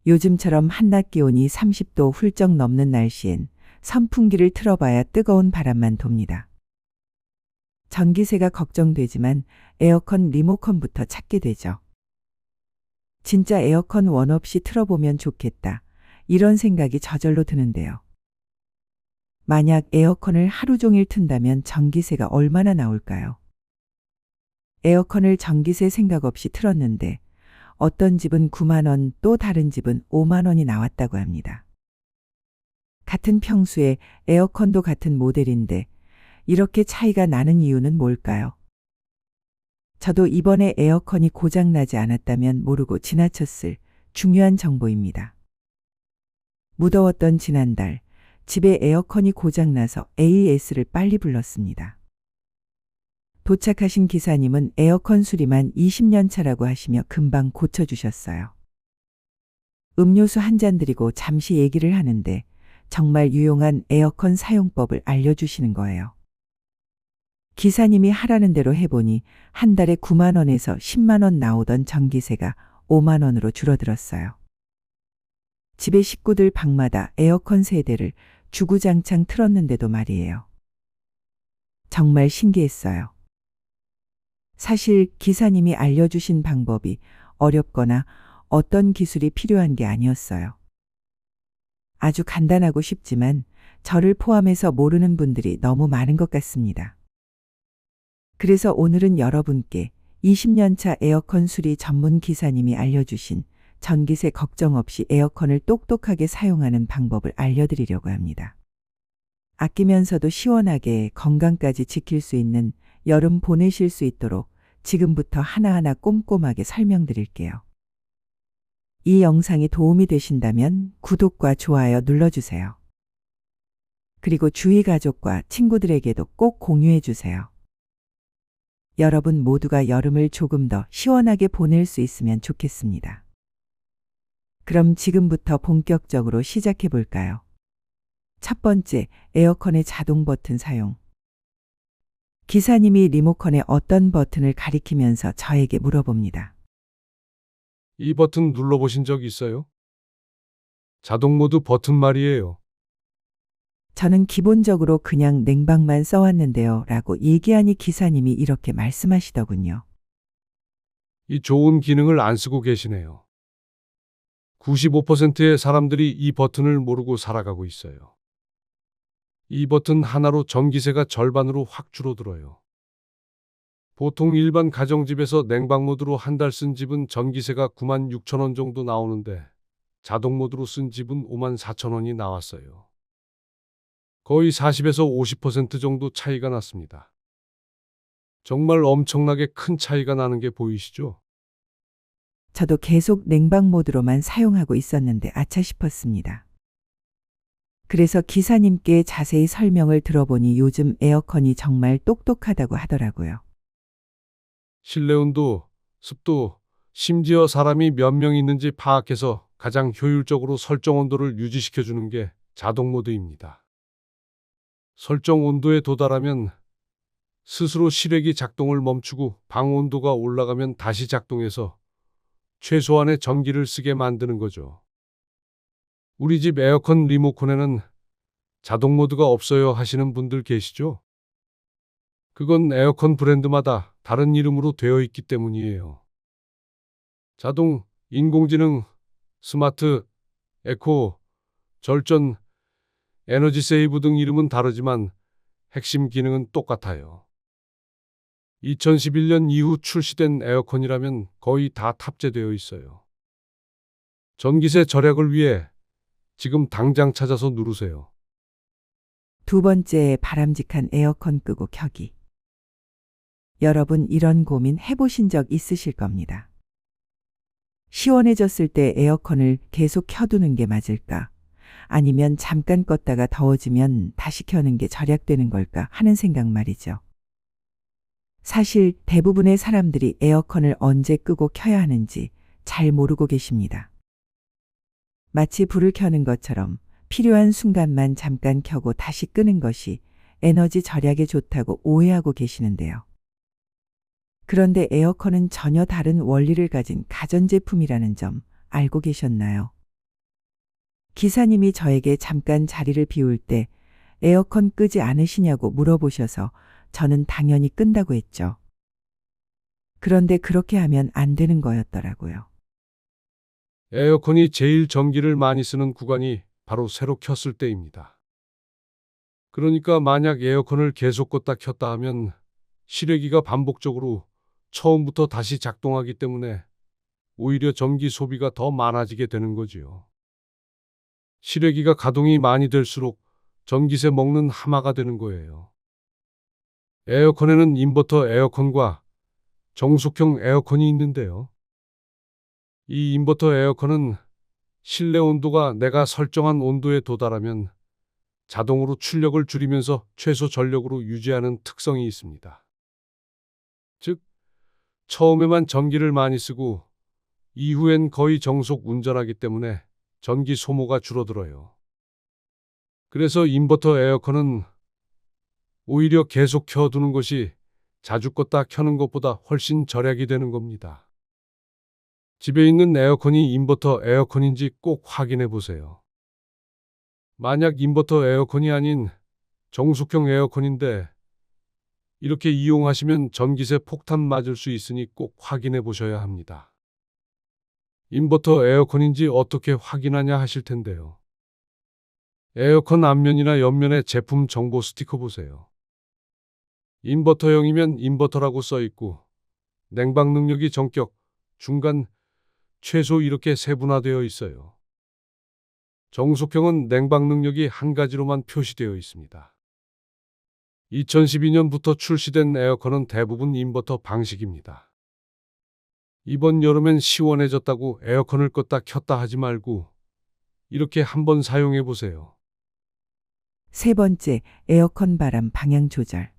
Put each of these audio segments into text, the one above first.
요즘처럼 한낮 기온이 30도 훌쩍 넘는 날씨엔 선풍기를 틀어봐야 뜨거운 바람만 돕니다. 전기세가 걱정되지만 에어컨 리모컨부터 찾게 되죠. 진짜 에어컨 원 없이 틀어보면 좋겠다. 이런 생각이 저절로 드는데요. 만약 에어컨을 하루 종일 튼다면 전기세가 얼마나 나올까요? 에어컨을 전기세 생각 없이 틀었는데 어떤 집은 9만 원, 또 다른 집은 5만 원이 나왔다고 합니다. 같은 평수에 에어컨도 같은 모델인데 이렇게 차이가 나는 이유는 뭘까요? 저도 이번에 에어컨이 고장나지 않았다면 모르고 지나쳤을 중요한 정보입니다. 무더웠던 지난달, 집에 에어컨이 고장나서 AS를 빨리 불렀습니다. 도착하신 기사님은 에어컨 수리만 20년 차라고 하시며 금방 고쳐주셨어요. 음료수 한 잔 드리고 잠시 얘기를 하는데 정말 유용한 에어컨 사용법을 알려주시는 거예요. 기사님이 하라는 대로 해보니 한 달에 9만 원에서 10만 원 나오던 전기세가 5만 원으로 줄어들었어요. 집에 식구들 방마다 에어컨 세대를 주구장창 틀었는데도 말이에요. 정말 신기했어요. 사실 기사님이 알려주신 방법이 어렵거나 어떤 기술이 필요한 게 아니었어요. 아주 간단하고 쉽지만 저를 포함해서 모르는 분들이 너무 많은 것 같습니다. 그래서 오늘은 여러분께 20년 차 에어컨 수리 전문 기사님이 알려주신 전기세 걱정 없이 에어컨을 똑똑하게 사용하는 방법을 알려드리려고 합니다. 아끼면서도 시원하게 건강까지 지킬 수 있는 여름 보내실 수 있도록 지금부터 하나하나 꼼꼼하게 설명드릴게요. 이 영상이 도움이 되신다면 구독과 좋아요 눌러주세요. 그리고 주위 가족과 친구들에게도 꼭 공유해 주세요. 여러분 모두가 여름을 조금 더 시원하게 보낼 수 있으면 좋겠습니다. 그럼 지금부터 본격적으로 시작해 볼까요? 첫 번째, 에어컨의 자동 버튼 사용. 기사님이 리모컨의 어떤 버튼을 가리키면서 저에게 물어봅니다. 이 버튼 눌러보신 적 있어요? 자동 모드 버튼 말이에요. 저는 기본적으로 그냥 냉방만 써왔는데요 라고 얘기하니 기사님이 이렇게 말씀하시더군요. 이 좋은 기능을 안 쓰고 계시네요. 95%의 사람들이 이 버튼을 모르고 살아가고 있어요. 이 버튼 하나로 전기세가 절반으로 확 줄어들어요. 보통 일반 가정집에서 냉방 모드로 한 달 쓴 집은 전기세가 9만 6천 원 정도 나오는데 자동 모드로 쓴 집은 5만 4천 원이 나왔어요. 거의 40에서 50% 정도 차이가 났습니다. 정말 엄청나게 큰 차이가 나는 게 보이시죠? 저도 계속 냉방 모드로만 사용하고 있었는데 아차 싶었습니다. 그래서 기사님께 자세히 설명을 들어보니 요즘 에어컨이 정말 똑똑하다고 하더라고요. 실내 온도, 습도, 심지어 사람이 몇 명 있는지 파악해서 가장 효율적으로 설정 온도를 유지시켜주는 게 자동 모드입니다. 설정 온도에 도달하면 스스로 실외기 작동을 멈추고 방 온도가 올라가면 다시 작동해서 최소한의 전기를 쓰게 만드는 거죠. 우리 집 에어컨 리모컨에는 자동 모드가 없어요 하시는 분들 계시죠? 그건 에어컨 브랜드마다 다른 이름으로 되어 있기 때문이에요. 자동, 인공지능, 스마트, 에코, 절전, 에너지 세이브 등 이름은 다르지만 핵심 기능은 똑같아요. 2011년 이후 출시된 에어컨이라면 거의 다 탑재되어 있어요. 전기세 절약을 위해 지금 당장 찾아서 누르세요. 두 번째, 바람직한 에어컨 끄고 켜기. 여러분 이런 고민 해보신 적 있으실 겁니다. 시원해졌을 때 에어컨을 계속 켜두는 게 맞을까? 아니면 잠깐 껐다가 더워지면 다시 켜는 게 절약되는 걸까 하는 생각 말이죠. 사실 대부분의 사람들이 에어컨을 언제 끄고 켜야 하는지 잘 모르고 계십니다. 마치 불을 켜는 것처럼 필요한 순간만 잠깐 켜고 다시 끄는 것이 에너지 절약에 좋다고 오해하고 계시는데요. 그런데 에어컨은 전혀 다른 원리를 가진 가전제품이라는 점 알고 계셨나요? 기사님이 저에게 잠깐 자리를 비울 때 에어컨 끄지 않으시냐고 물어보셔서 저는 당연히 끈다고 했죠. 그런데 그렇게 하면 안 되는 거였더라고요. 에어컨이 제일 전기를 많이 쓰는 구간이 바로 새로 켰을 때입니다. 그러니까 만약 에어컨을 계속 껐다 켰다 하면 실외기가 반복적으로 처음부터 다시 작동하기 때문에 오히려 전기 소비가 더 많아지게 되는 거지요. 실외기가 가동이 많이 될수록 전기세 먹는 하마가 되는 거예요. 에어컨에는 인버터 에어컨과 정속형 에어컨이 있는데요. 이 인버터 에어컨은 실내 온도가 내가 설정한 온도에 도달하면 자동으로 출력을 줄이면서 최소 전력으로 유지하는 특성이 있습니다. 즉, 처음에만 전기를 많이 쓰고 이후엔 거의 정속 운전하기 때문에 전기 소모가 줄어들어요. 그래서 인버터 에어컨은 오히려 계속 켜두는 것이 자주 껐다 켜는 것보다 훨씬 절약이 되는 겁니다. 집에 있는 에어컨이 인버터 에어컨인지 꼭 확인해 보세요. 만약 인버터 에어컨이 아닌 정속형 에어컨인데 이렇게 이용하시면 전기세 폭탄 맞을 수 있으니 꼭 확인해 보셔야 합니다. 인버터 에어컨인지 어떻게 확인하냐 하실 텐데요. 에어컨 앞면이나 옆면에 제품 정보 스티커 보세요. 인버터형이면 인버터라고 써 있고 냉방 능력이 전격, 중간, 최소 이렇게 세분화되어 있어요. 정속형은 냉방 능력이 한 가지로만 표시되어 있습니다. 2012년부터 출시된 에어컨은 대부분 인버터 방식입니다. 이번 여름엔 시원해졌다고 에어컨을 껐다 켰다 하지 말고 이렇게 한번 사용해 보세요. 세 번째, 에어컨 바람 방향 조절.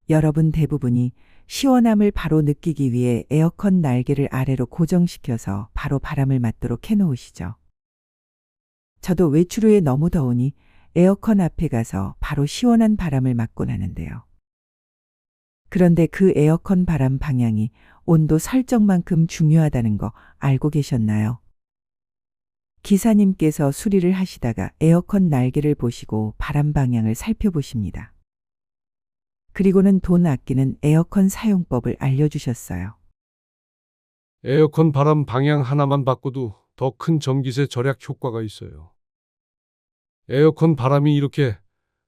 여러분 대부분이 시원함을 바로 느끼기 위해 에어컨 날개를 아래로 고정시켜서 바로 바람을 맞도록 해놓으시죠. 저도 외출 후에 너무 더우니 에어컨 앞에 가서 바로 시원한 바람을 맞곤 하는데요. 그런데 그 에어컨 바람 방향이 온도 설정만큼 중요하다는 거 알고 계셨나요? 기사님께서 수리를 하시다가 에어컨 날개를 보시고 바람 방향을 살펴보십니다. 그리고는 돈 아끼는 에어컨 사용법을 알려주셨어요. 에어컨 바람 방향 하나만 바꿔도 더 큰 전기세 절약 효과가 있어요. 에어컨 바람이 이렇게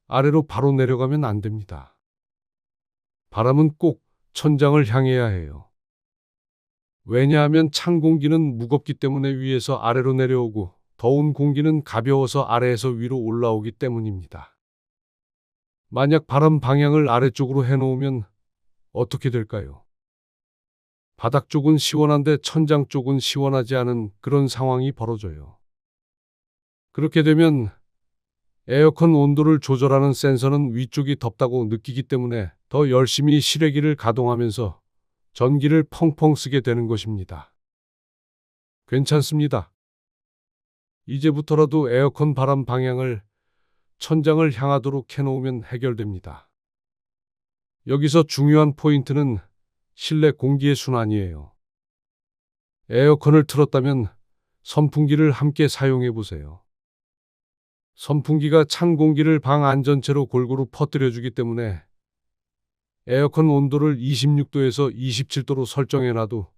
아래로 바로 내려가면 안 됩니다. 바람은 꼭 천장을 향해야 해요. 왜냐하면 찬 공기는 무겁기 때문에 위에서 아래로 내려오고 더운 공기는 가벼워서 아래에서 위로 올라오기 때문입니다. 만약 바람 방향을 아래쪽으로 해놓으면 어떻게 될까요? 바닥 쪽은 시원한데 천장 쪽은 시원하지 않은 그런 상황이 벌어져요. 그렇게 되면 에어컨 온도를 조절하는 센서는 위쪽이 덥다고 느끼기 때문에 더 열심히 실외기를 가동하면서 전기를 펑펑 쓰게 되는 것입니다. 괜찮습니다. 이제부터라도 에어컨 바람 방향을 천장을 향하도록 해놓으면 해결됩니다. 여기서 중요한 포인트는 실내 공기의 순환이에요. 에어컨을 틀었다면 선풍기를 함께 사용해 보세요. 선풍기가 찬 공기를 방 안전체로 골고루 퍼뜨려주기 때문에 에어컨 온도를 26도에서 27도로 설정해놔도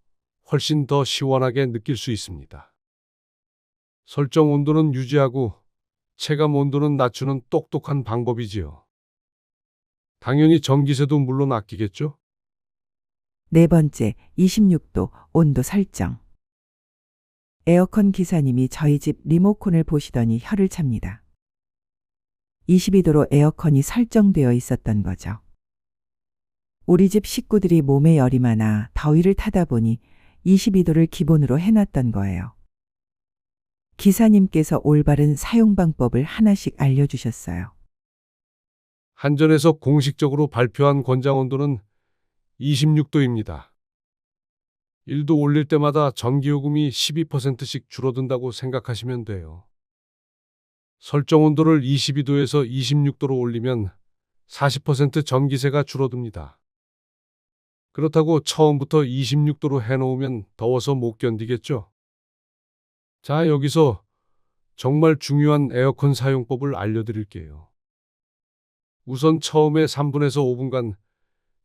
훨씬 더 시원하게 느낄 수 있습니다. 설정 온도는 유지하고 체감 온도는 낮추는 똑똑한 방법이지요. 당연히 전기세도 물론 아끼겠죠? 네 번째, 26도 온도 설정. 에어컨 기사님이 저희 집 리모컨을 보시더니 혀를 찹니다. 22도로 에어컨이 설정되어 있었던 거죠. 우리 집 식구들이 몸에 열이 많아 더위를 타다 보니 22도를 기본으로 해놨던 거예요. 기사님께서 올바른 사용 방법을 하나씩 알려주셨어요. 한전에서 공식적으로 발표한 권장 온도는 26도입니다. 1도 올릴 때마다 전기요금이 12%씩 줄어든다고 생각하시면 돼요. 설정 온도를 22도에서 26도로 올리면 40% 전기세가 줄어듭니다. 그렇다고 처음부터 26도로 해놓으면 더워서 못 견디겠죠? 자, 여기서 정말 중요한 에어컨 사용법을 알려드릴게요. 우선 처음에 3분에서 5분간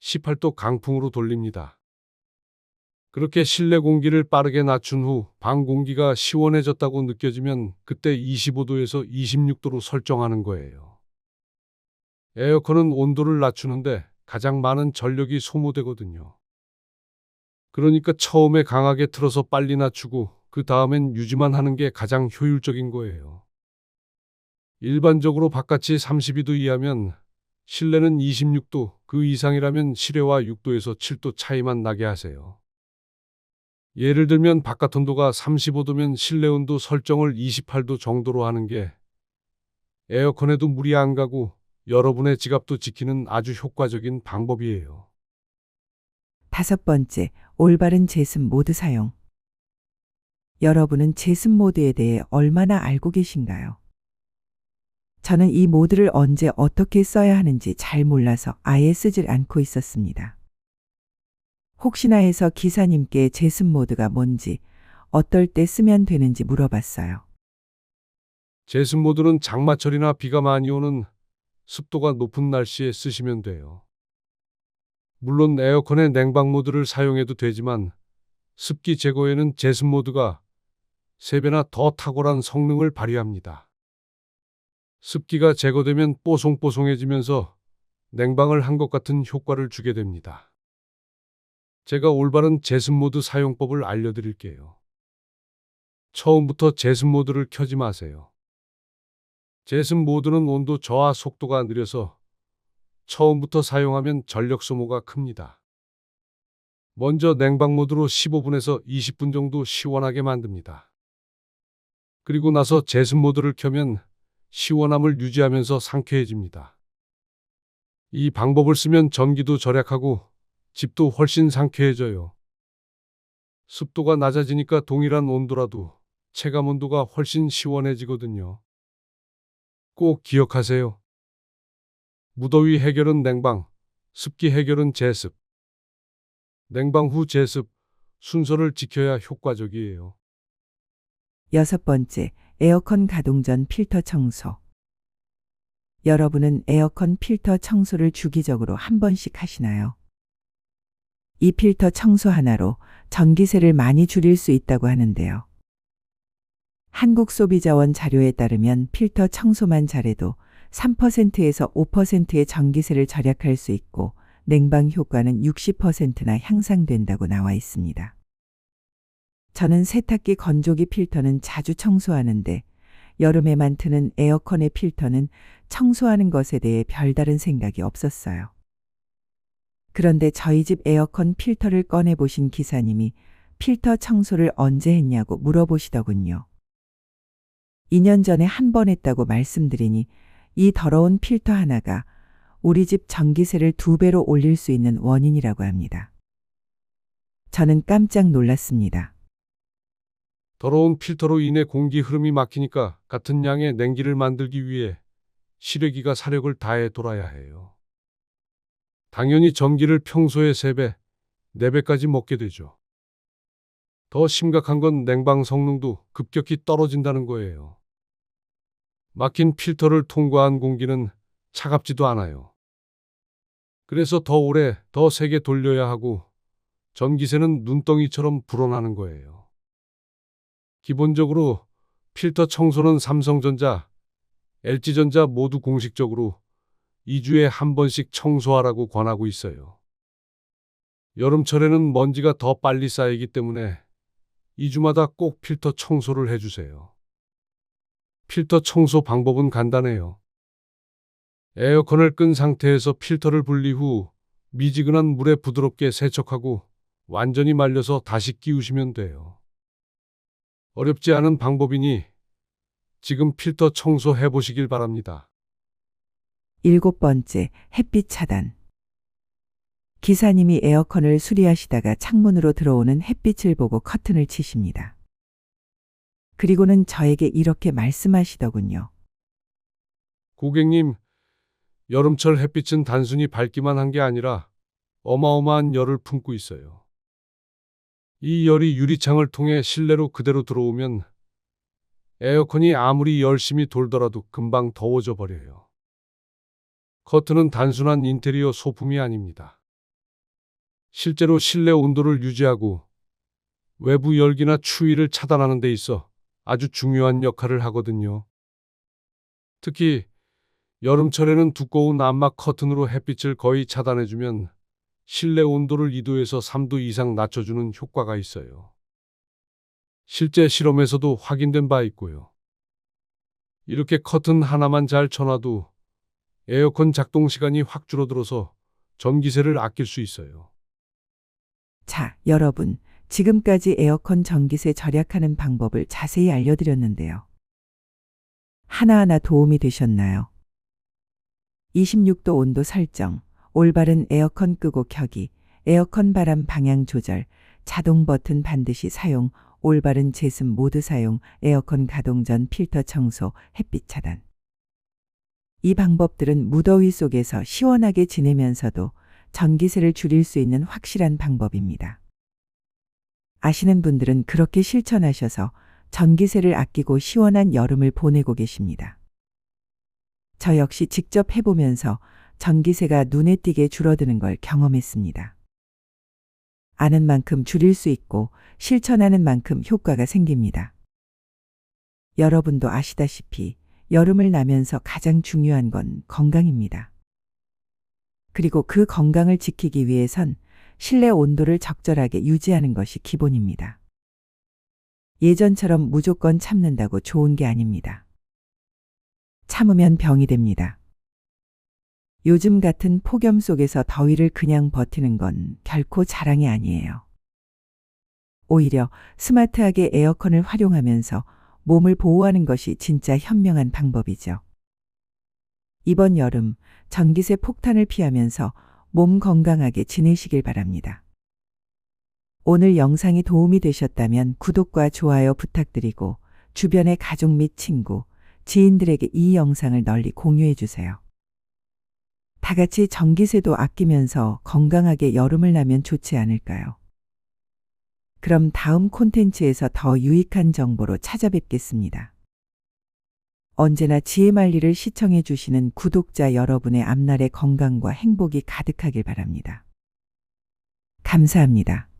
18도 강풍으로 돌립니다. 그렇게 실내 공기를 빠르게 낮춘 후 방 공기가 시원해졌다고 느껴지면 그때 25도에서 26도로 설정하는 거예요. 에어컨은 온도를 낮추는데 가장 많은 전력이 소모되거든요. 그러니까 처음에 강하게 틀어서 빨리 낮추고 그 다음엔 유지만 하는 게 가장 효율적인 거예요. 일반적으로 바깥이 32도 이하면 실내는 26도, 그 이상이라면 실외와 6도에서 7도 차이만 나게 하세요. 예를 들면 바깥 온도가 35도면 실내 온도 설정을 28도 정도로 하는 게 에어컨에도 물이 안 가고 여러분의 지갑도 지키는 아주 효과적인 방법이에요. 5번째, 올바른 제습 모드 사용. 여러분은 제습 모드에 대해 얼마나 알고 계신가요? 저는 이 모드를 언제 어떻게 써야 하는지 잘 몰라서 아예 쓰질 않고 있었습니다. 혹시나 해서 기사님께 제습 모드가 뭔지, 어떨 때 쓰면 되는지 물어봤어요. 제습 모드는 장마철이나 비가 많이 오는 습도가 높은 날씨에 쓰시면 돼요. 물론 에어컨의 냉방 모드를 사용해도 되지만 습기 제거에는 제습 모드가 3배나 더 탁월한 성능을 발휘합니다. 습기가 제거되면 뽀송뽀송해지면서 냉방을 한 것 같은 효과를 주게 됩니다. 제가 올바른 제습 모드 사용법을 알려드릴게요. 처음부터 제습 모드를 켜지 마세요. 제습 모드는 온도 저하 속도가 느려서 처음부터 사용하면 전력 소모가 큽니다. 먼저 냉방 모드로 15분에서 20분 정도 시원하게 만듭니다. 그리고 나서 제습 모드를 켜면 시원함을 유지하면서 상쾌해집니다. 이 방법을 쓰면 전기도 절약하고 집도 훨씬 상쾌해져요. 습도가 낮아지니까 동일한 온도라도 체감 온도가 훨씬 시원해지거든요. 꼭 기억하세요. 무더위 해결은 냉방, 습기 해결은 제습. 냉방 후 제습, 순서를 지켜야 효과적이에요. 6번째, 에어컨 가동 전 필터 청소. 여러분은 에어컨 필터 청소를 주기적으로 한 번씩 하시나요? 이 필터 청소 하나로 전기세를 많이 줄일 수 있다고 하는데요. 한국소비자원 자료에 따르면 필터 청소만 잘해도 3%에서 5%의 전기세를 절약할 수 있고 냉방 효과는 60%나 향상된다고 나와 있습니다. 저는 세탁기 건조기 필터는 자주 청소하는데 여름에만 트는 에어컨의 필터는 청소하는 것에 대해 별다른 생각이 없었어요. 그런데 저희 집 에어컨 필터를 꺼내보신 기사님이 필터 청소를 언제 했냐고 물어보시더군요. 2년 전에 한 번 했다고 말씀드리니 이 더러운 필터 하나가 우리 집 전기세를 2배로 올릴 수 있는 원인이라고 합니다. 저는 깜짝 놀랐습니다. 더러운 필터로 인해 공기 흐름이 막히니까 같은 양의 냉기를 만들기 위해 실외기가 사력을 다해 돌아야 해요. 당연히 전기를 평소의 3배, 4배까지 먹게 되죠. 더 심각한 건 냉방 성능도 급격히 떨어진다는 거예요. 막힌 필터를 통과한 공기는 차갑지도 않아요. 그래서 더 오래, 더 세게 돌려야 하고 전기세는 눈덩이처럼 불어나는 거예요. 기본적으로 필터 청소는 삼성전자, LG전자 모두 공식적으로 2주에 한 번씩 청소하라고 권하고 있어요. 여름철에는 먼지가 더 빨리 쌓이기 때문에 2주마다 꼭 필터 청소를 해주세요. 필터 청소 방법은 간단해요. 에어컨을 끈 상태에서 필터를 분리 후 미지근한 물에 부드럽게 세척하고 완전히 말려서 다시 끼우시면 돼요. 어렵지 않은 방법이니 지금 필터 청소 해보시길 바랍니다. 7번째, 햇빛 차단. 기사님이 에어컨을 수리하시다가 창문으로 들어오는 햇빛을 보고 커튼을 치십니다. 그리고는 저에게 이렇게 말씀하시더군요. 고객님, 여름철 햇빛은 단순히 밝기만 한 게 아니라 어마어마한 열을 품고 있어요. 이 열이 유리창을 통해 실내로 그대로 들어오면 에어컨이 아무리 열심히 돌더라도 금방 더워져 버려요. 커튼은 단순한 인테리어 소품이 아닙니다. 실제로 실내 온도를 유지하고 외부 열기나 추위를 차단하는 데 있어 아주 중요한 역할을 하거든요. 특히 여름철에는 두꺼운 암막 커튼으로 햇빛을 거의 차단해주면 실내 온도를 2도에서 3도 이상 낮춰주는 효과가 있어요. 실제 실험에서도 확인된 바 있고요. 이렇게 커튼 하나만 잘 쳐놔도 에어컨 작동 시간이 확 줄어들어서 전기세를 아낄 수 있어요. 자, 여러분, 지금까지 에어컨 전기세 절약하는 방법을 자세히 알려드렸는데요. 하나하나 도움이 되셨나요? 26도 온도 설정, 올바른 에어컨 끄고 켜기, 에어컨 바람 방향 조절, 자동 버튼 반드시 사용, 올바른 제습 모드 사용, 에어컨 가동 전 필터 청소, 햇빛 차단. 이 방법들은 무더위 속에서 시원하게 지내면서도 전기세를 줄일 수 있는 확실한 방법입니다. 아시는 분들은 그렇게 실천하셔서 전기세를 아끼고 시원한 여름을 보내고 계십니다. 저 역시 직접 해보면서 전기세가 눈에 띄게 줄어드는 걸 경험했습니다. 아는 만큼 줄일 수 있고 실천하는 만큼 효과가 생깁니다. 여러분도 아시다시피 여름을 나면서 가장 중요한 건 건강입니다. 그리고 그 건강을 지키기 위해선 실내 온도를 적절하게 유지하는 것이 기본입니다. 예전처럼 무조건 참는다고 좋은 게 아닙니다. 참으면 병이 됩니다. 요즘 같은 폭염 속에서 더위를 그냥 버티는 건 결코 자랑이 아니에요. 오히려 스마트하게 에어컨을 활용하면서 몸을 보호하는 것이 진짜 현명한 방법이죠. 이번 여름 전기세 폭탄을 피하면서 몸 건강하게 지내시길 바랍니다. 오늘 영상이 도움이 되셨다면 구독과 좋아요 부탁드리고 주변의 가족 및 친구, 지인들에게 이 영상을 널리 공유해 주세요. 다 같이 전기세도 아끼면서 건강하게 여름을 나면 좋지 않을까요? 그럼 다음 콘텐츠에서 더 유익한 정보로 찾아뵙겠습니다. 언제나 지혜만리를 시청해 주시는 구독자 여러분의 앞날의 건강과 행복이 가득하길 바랍니다. 감사합니다.